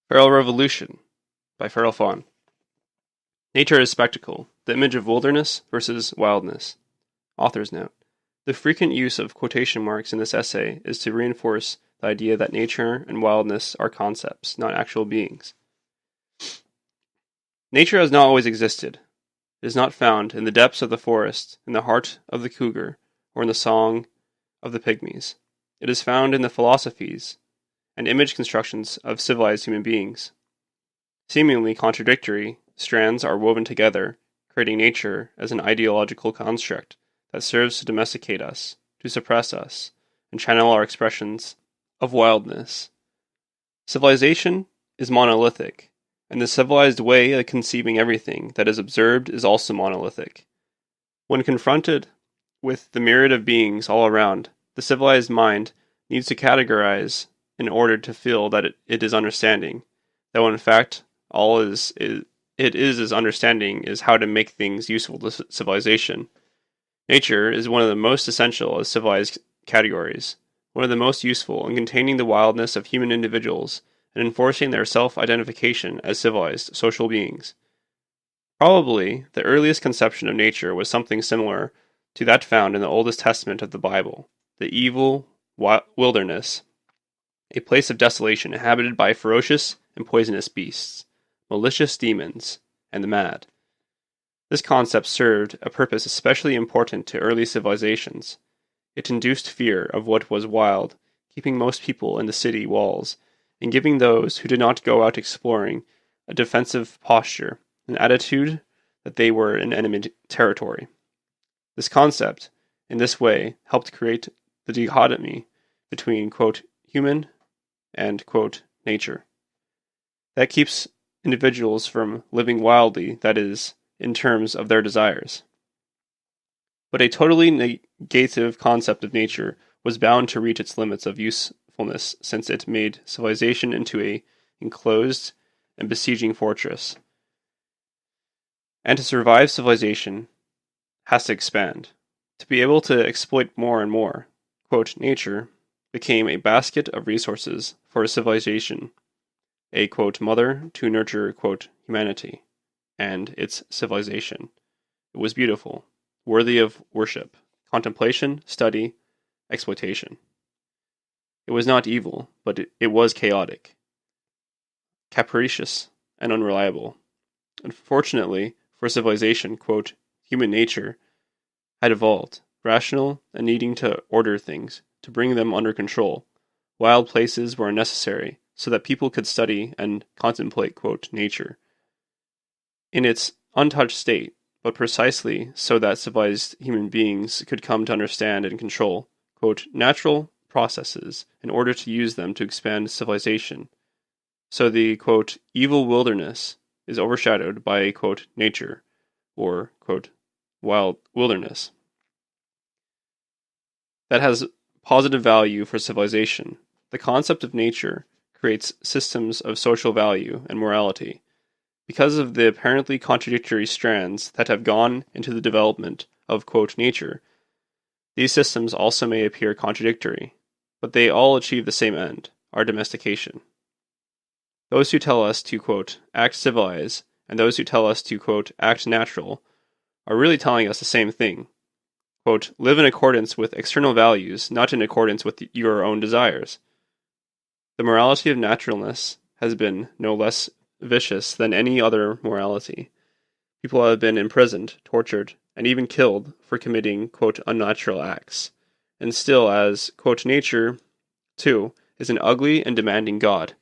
Feral Revolution by Feral Fawn. Nature is spectacle, the image of wilderness versus wildness. Author's note. The frequent use of quotation marks in this essay is to reinforce the idea that nature and wildness are concepts, not actual beings. Nature has not always existed. It is not found in the depths of the forest, in the heart of the cougar, or in the song of the pygmies. It is found in the philosophies and image constructions of civilized human beings. Seemingly contradictory strands are woven together, creating nature as an ideological construct that serves to domesticate us, to suppress us, and channel our expressions of wildness. Civilization is monolithic, and the civilized way of conceiving everything that is observed is also monolithic. When confronted with the myriad of beings all around, the civilized mind needs to categorize in order to feel that it is understanding, though in fact all it is understanding is how to make things useful to civilization. Nature is one of the most essential of civilized categories, one of the most useful in containing the wildness of human individuals and enforcing their self-identification as civilized social beings. Probably the earliest conception of nature was something similar to that found in the Oldest Testament of the Bible, the evil wilderness, a place of desolation inhabited by ferocious and poisonous beasts, malicious demons, and the mad. This concept served a purpose especially important to early civilizations. It induced fear of what was wild, keeping most people in the city walls, and giving those who did not go out exploring a defensive posture, an attitude that they were in enemy territory. This concept, in this way, helped create the dichotomy between, quote, human and, quote, nature. That keeps individuals from living wildly, that is, in terms of their desires. But a totally negative concept of nature was bound to reach its limits of usefulness, since it made civilization into a enclosed and besieging fortress. And to survive, civilization has to expand. To be able to exploit more and more, quote, nature became a basket of resources for a civilization, a, quote, mother to nurture, quote, humanity, and its civilization. It was beautiful, worthy of worship, contemplation, study, exploitation. It was not evil, but it was chaotic, capricious, and unreliable. Unfortunately for civilization, quote, human nature had evolved, rational and needing to order things, to bring them under control. Wild places were necessary so that people could study and contemplate, quote, nature in its untouched state, but precisely so that civilized human beings could come to understand and control, quote, natural processes in order to use them to expand civilization. So the, quote, evil wilderness is overshadowed by a, quote, nature, or, quote, wild wilderness that has positive value for civilization. The concept of nature creates systems of social value and morality. Because of the apparently contradictory strands that have gone into the development of, quote, nature, these systems also may appear contradictory, but they all achieve the same end, our domestication. Those who tell us to, quote, act civilized, and those who tell us to, quote, act natural, are really telling us the same thing. Quote, live in accordance with external values, not in accordance with your own desires. The morality of naturalness has been no less vicious than any other morality. People have been imprisoned, tortured, and even killed for committing, quote, unnatural acts. And still, as, quote, nature, too, is an ugly and demanding God.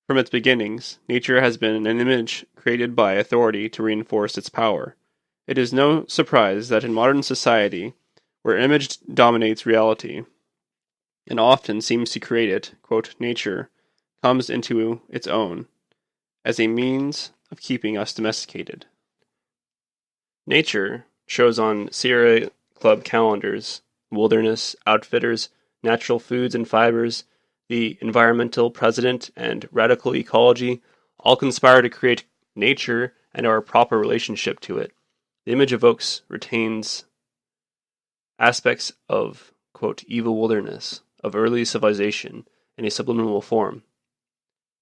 From its beginnings, nature has been an image created by authority to reinforce its power. It is no surprise that in modern society, where image dominates reality, and often seems to create it, quote, nature comes into its own as a means of keeping us domesticated. Nature shows on Sierra Club calendars, wilderness, outfitters, natural foods and fibers, the environmental president, and radical ecology all conspire to create nature and our proper relationship to it. The image evokes, retains aspects of, quote, evil wilderness, of early civilization in a subliminal form.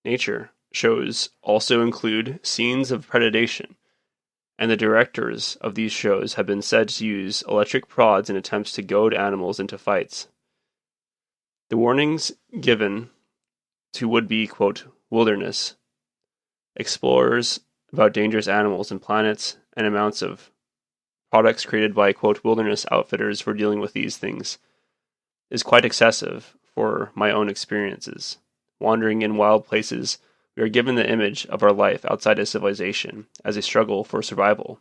Nature, shows also include scenes of predation, and the directors of these shows have been said to use electric prods in attempts to goad animals into fights. The warnings given to would-be, quote, wilderness explorers about dangerous animals and planets and amounts of products created by, quote, wilderness outfitters for dealing with these things is quite excessive for my own experiences. Wandering in wild places, we are given the image of our life outside of civilization as a struggle for survival.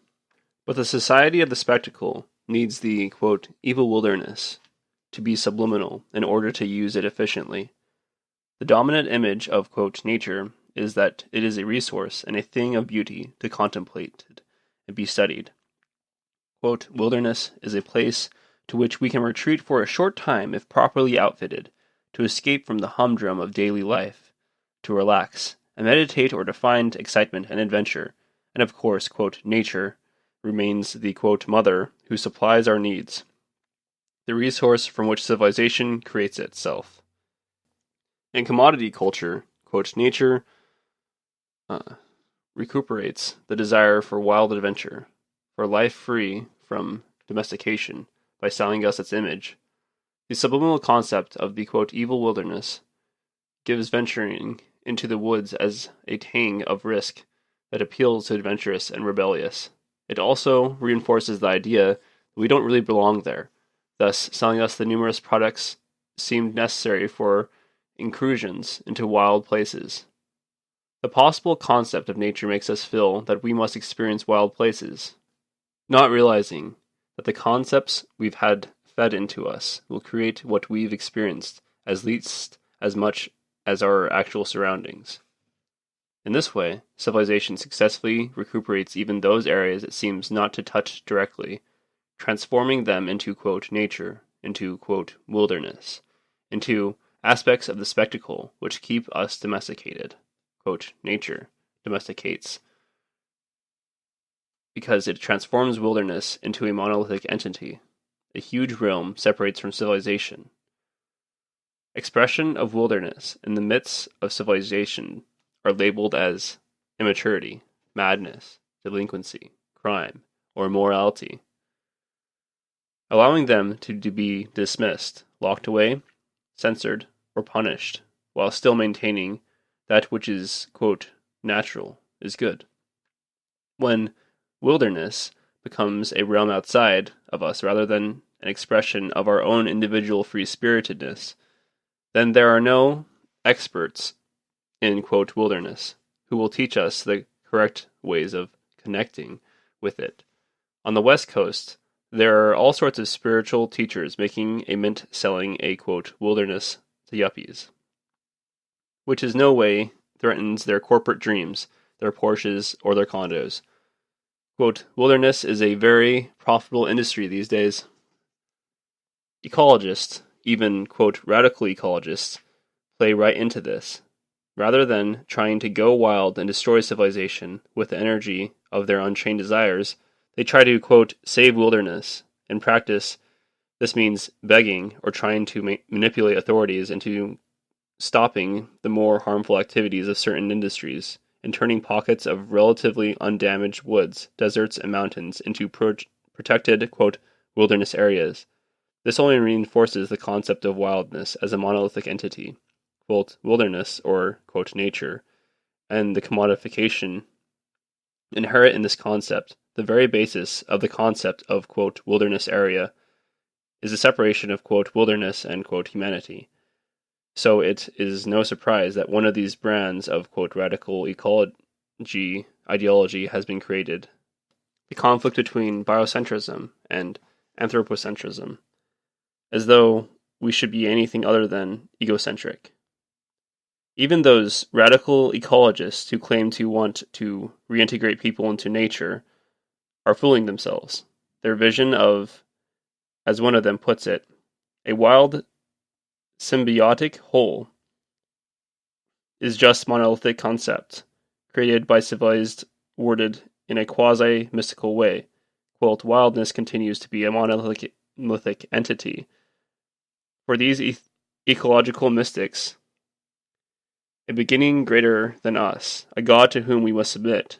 But the society of the spectacle needs the, quote, evil wilderness to be subliminal in order to use it efficiently. The dominant image of, quote, nature is that it is a resource and a thing of beauty to contemplate and be studied. Quote, wilderness is a place to which we can retreat for a short time if properly outfitted, to escape from the humdrum of daily life, to relax, and meditate or to find excitement and adventure, and of course, quote, nature remains the, quote, mother who supplies our needs, the resource from which civilization creates itself. In commodity culture, quote, nature recuperates the desire for wild adventure, for life free from domestication, by selling us its image. The subliminal concept of the, quote, evil wilderness gives venturing into the woods as a tang of risk that appeals to adventurous and rebellious. It also reinforces the idea that we don't really belong there, thus selling us the numerous products seemed necessary for incursions into wild places. The possible concept of nature makes us feel that we must experience wild places, not realizing that the concepts we've had fed into us will create what we've experienced at least as much as our actual surroundings. In this way, civilization successfully recuperates even those areas it seems not to touch directly, transforming them into, quote, nature, into, quote, wilderness, into aspects of the spectacle which keep us domesticated. Quote, nature domesticates because it transforms wilderness into a monolithic entity. A huge realm separates from civilization. Expression of wilderness in the midst of civilization are labeled as immaturity, madness, delinquency, crime, or immorality, allowing them to be dismissed, locked away, censored, or punished, while still maintaining that which is, quote, natural is good. When wilderness becomes a realm outside of us rather than an expression of our own individual free-spiritedness, then there are no experts in, quote, wilderness who will teach us the correct ways of connecting with it. On the West Coast, there are all sorts of spiritual teachers making a mint selling a, quote, wilderness to yuppies, which is no way threatens their corporate dreams, their Porsches, or their condos. Quote, wilderness is a very profitable industry these days. Ecologists, even, quote, radical ecologists, play right into this. Rather than trying to go wild and destroy civilization with the energy of their unchained desires, they try to, quote, save wilderness. In practice, this means begging or trying to manipulate authorities into stopping the more harmful activities of certain industries and turning pockets of relatively undamaged woods, deserts, and mountains into protected, quote, wilderness areas. This only reinforces the concept of wildness as a monolithic entity, quote, wilderness, or, quote, nature, and the commodification inherent in this concept. The very basis of the concept of, quote, wilderness area is the separation of, quote, wilderness and, quote, humanity. So it is no surprise that one of these brands of, quote, radical ecology ideology has been created. The conflict between biocentrism and anthropocentrism, as though we should be anything other than egocentric. Even those radical ecologists who claim to want to reintegrate people into nature are fooling themselves. Their vision of, as one of them puts it, a wild symbiotic whole is just monolithic concept, created by civilized, worded in a quasi-mystical way. Quote, wildness continues to be a monolithic entity. For these ecological mystics, a beginning greater than us, a God to whom we must submit.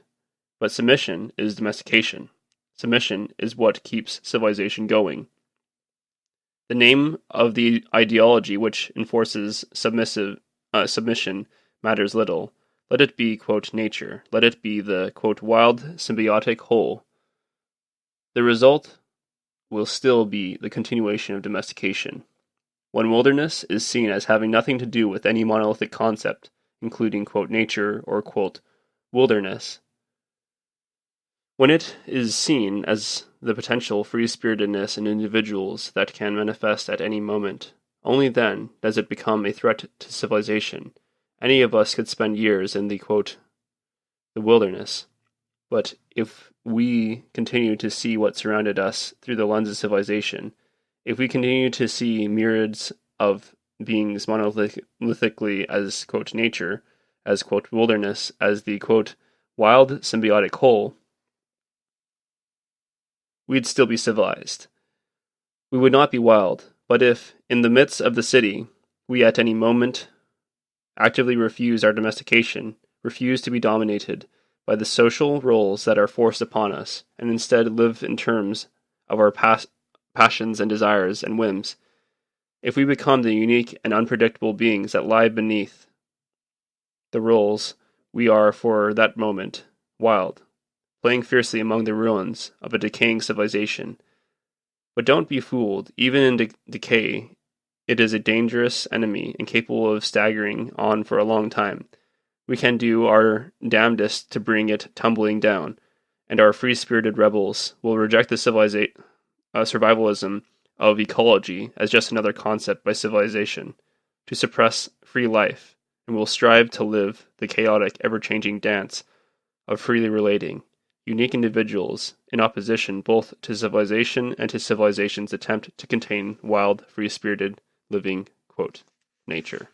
But submission is domestication. Submission is what keeps civilization going. The name of the ideology which enforces submission matters little. Let it be, quote, nature. Let it be the, quote, wild symbiotic whole. The result will still be the continuation of domestication. When wilderness is seen as having nothing to do with any monolithic concept, including, quote, nature or, quote, wilderness, when it is seen as the potential free-spiritedness in individuals that can manifest at any moment, only then does it become a threat to civilization. Any of us could spend years in the, quote, the wilderness, but if we continue to see what surrounded us through the lens of civilization, if we continue to see myriads of beings monolithically as, quote, nature, as, quote, wilderness, as the, quote, wild symbiotic whole, we'd still be civilized. We would not be wild, but if, in the midst of the city, we at any moment actively refuse our domestication, refuse to be dominated by the social roles that are forced upon us, and instead live in terms of our passions and desires and whims, if we become the unique and unpredictable beings that lie beneath the roles, we are for that moment wild, playing fiercely among the ruins of a decaying civilization. But don't be fooled, even in decay, it is a dangerous enemy and capable of staggering on for a long time. We can do our damnedest to bring it tumbling down, and our free-spirited rebels will reject the survivalism of ecology as just another concept by civilization, to suppress free life, and will strive to live the chaotic, ever-changing dance of freely relating, unique individuals in opposition both to civilization and to civilization's attempt to contain wild, free-spirited, living, quote, nature.